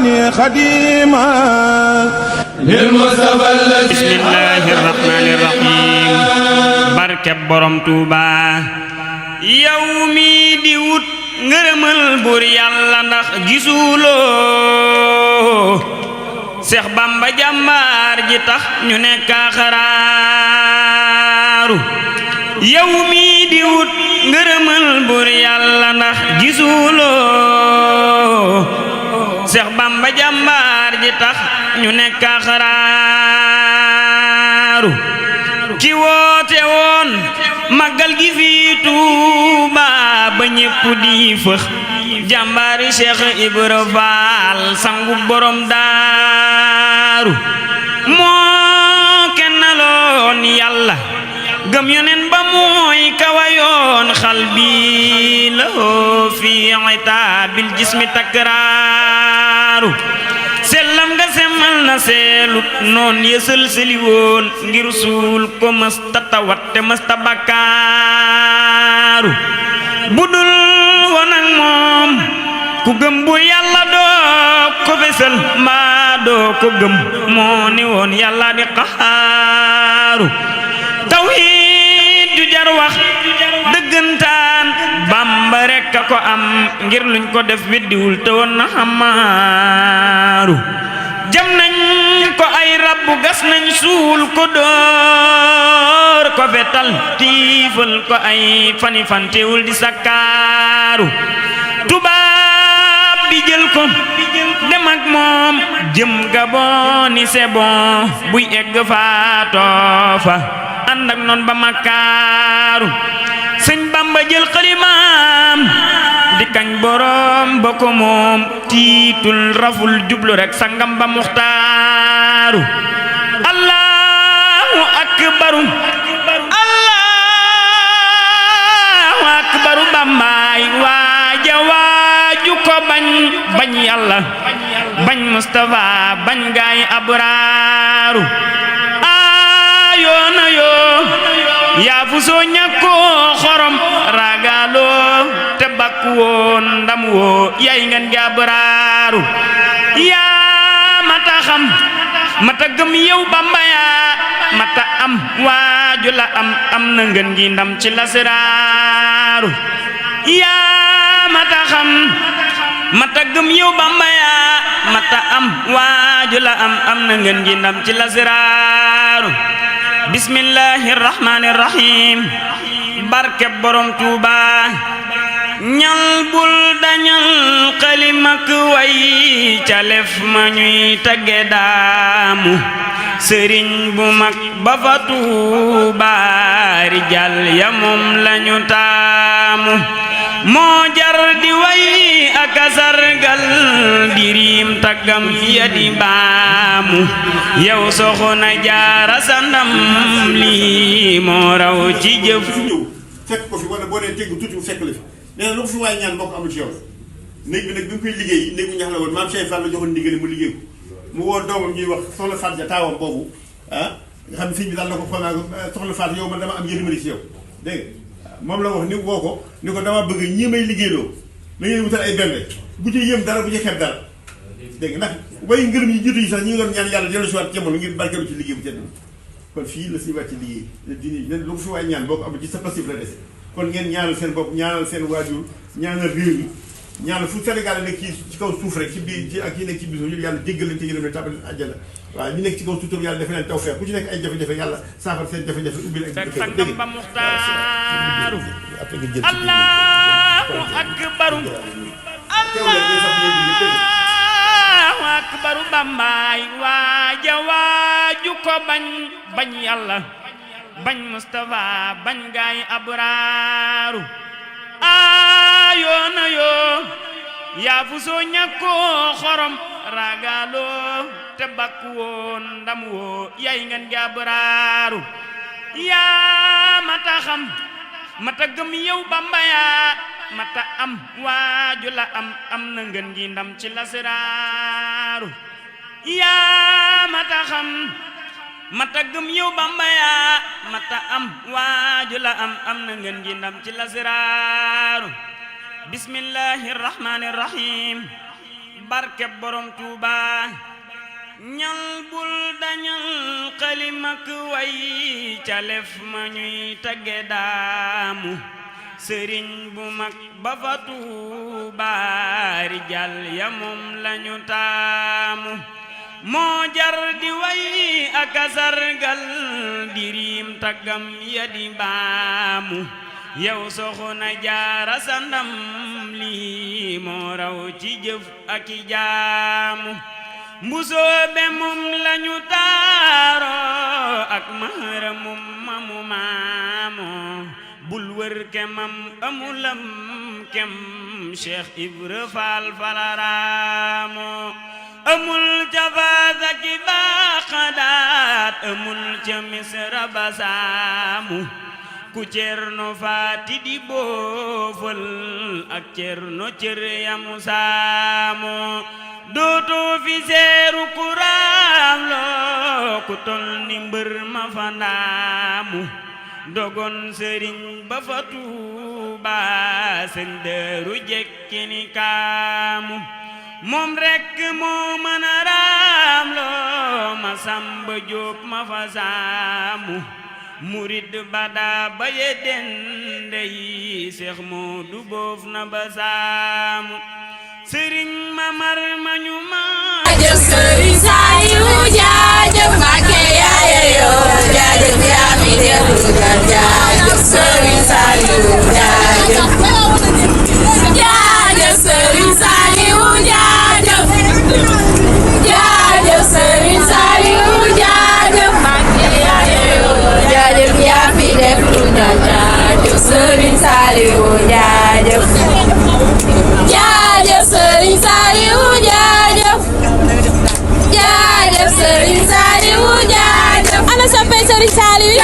كوني خديما للمصطفى الذي بسم الله الرحمن الرحيم barke borom Tuuba yow mi di wut ngërëmal buur yàlla ndax gisuloo Seex Bamba jàmbaar ji tax ñu nekk xaraaru yow mi di wut ngërëmal buur yàlla ndax gisuloo Seex Bamba jàmbaar ji tax ñu nekk xaraaru ki woote woon màggal gi fii Tuuba ba ñépp di fëx jàmbaari Cheikh Ibra Faal sangu borom daaru moo kennaloon yàlla gëm yonen ba mooy kawayoon xal bi lahoo fi itaabil jismi takraaru sellam nga semmal na seelut noon yësal seli woon ngir suul ko mësta tawat te mësta bakkaaru budul woon ak moom ku gëm bu yàlla doo ko fesal mbaa doo ko gëm moo ni woon yàlla di qaxaaru tawhiid ju jar wax dëggantaan Bamba rekk a ko am ngir luñ ko def weddiwul te woon na xamaaru jam nañ ko ay rabbu gas nañ suul ko door ko fetal tiifal ko ay fani fantewul di sakkaaru tubaab bi jël ko dem ak moom jëm Gabon ni c'est bon buy egg faatoo fa ànd ak noon ba makkaaru sëñ Bamba jël xalimaam di kañ borom ba ko moom tiitul raful jublu rek sangam ba muxtaaru allahu akbaru allahu akbaru Bambaay waaja waaju ko bañ yàlla bañ Mustafa bañ gaay abraaru ayoona yoo yaa fu soo ñàkkoo xorom ragaloo te bakku woon ndam woo yaay ngeen gabraaru yaa mata xam mata gëm yow Bamba yaa mata am waaju la am na ngeen gi ndam ci lasraaru yaa mata xam mata gëm yow Bamba yaa mata am waaju la am na ngeen gi ndam ci lasraaru bismillahir rahmanir rahim barke borom Tuuba ñal bul dañal xalimak way calef ma ñuy tagge daamu sëriñ bu mag ba fa Tuuba rijal ya moom lañu taamu moo jar di way ak sargal dirim taggam ya di baamu yow soxna Jaara sa ndam lii moo raw ci jëf fekk ko fi wala boo nee tegg tuuti fekk la fi nee na lu ko fi waaye ñaan moo ko amul ci yow néeg bi nag bi mu koy liggéey néegu ñax la woon maam Cheikh Fall la joxoon ndigal mu liggéey ko mu woo doomam ñuy wax soxna Faat ja taawam boobu nga xam ne sëñ bi daal na ko xool naa ko soxna Faat yow man dama am yërmande ci yow dégg nga moom la wax ni woo ko ni ko dama bëgg ñii may liggéeyloo na ngeen wutal ay benn bu ci yëm dara bu ci xeeb dara dégg nga ndax way ngërëm yi jiitu yi sax ñi ngi doon ñaan yàlla dellu si waat jamono ngir barkeelu ci liggéey bu tedd kon fii la si wàcc liggéey dini nen lu ko fi waay ñaan boo ko amul ci sa passif la dese kon ngeen ñaanal seen bopp ñaanal seen waajur ñaanal réew mi ñaanal fu Sénégal nekk ci kaw suuf rek ci biir ci ak yi nekk ci biir yëpp yàlla jéggal leen te yërëm leen tàbbal leen àjjana waaw ñu nekk ci kaw suuf yàlla defe leen tawfeex ku ci nekk ay jafe-jafe yàlla saafara seen jafe-jafe ubbi leen ak sangam ba muxtaaru allahu akbaru allahu akbaru Bambaay waaja waaju ko bañ yàlla bañ Mustafa bañ gaay abraaru ayoona yoo yaa fu soo ñàkkoo xorom ragaloo te bakku woon ndam woo yaay ngeen gabraaru yaa mata xam mata gëm yow Bamba yaa mata am waaju la am na ngeen gi ndam ci lasraaru yaa mata xam mata gëm yow Bamba yaa mata am waaju la am na ngeen gi ndam ci lasraaru bismillahir rahmanir rahim barkeb borom Tuuba ñal bul dañal xalimak way calef ma ñuy tagge daamu sëriñ bu mag ba fa Tuuba rijal ya moom lañu taamu moo jar di way ak a sargal diriim taggam ya di baamu yow Soxna Jaara sa ndam lii moo raw ci jëf ak i jaamu mbusoobe moom lañu taaro ak mahara moom mamu maamoo bul wër kemam amulam kem Cheikh Ibra Faal falaraamoo amul ca faasa ki baaxadaat amul ca misra basaamu ku Cerno Faati di boofal ak Cerno cër yamu saamoo dootoo fi seeru kuraam loo ku tol ni mbër ma fa ndaamu dogon sëriñ ba fa Tuuba sëñ Daaru jekki ni kaamu moom rekk moo mën a raam loo ma Samba Jóob ma fa saamu murid bada ba ye dende yi Seex Moodu boof na ba saamu sëriñ Mamar ma ñu ma jaajëf sëriñ Saaliwu jaajëf Mbàkke yaaye yoo jaajëf yaa mi dellu ga jaajëf sëriñ Saaliwu jaajëf jaajëf sëriñ Saaliwu jaajëf jaajëf sëriñ Saaliwu jaajëf Mbàkke yaaye yoo jaajëf yaa mi dellu ga jaajëf sëriñ Saaliwu jaajëf jaajëf sëriñ Saaliwu jaajëf jaajëf sëriñ Saaliwu jaajëf ana soppe sëriñ Saaliwu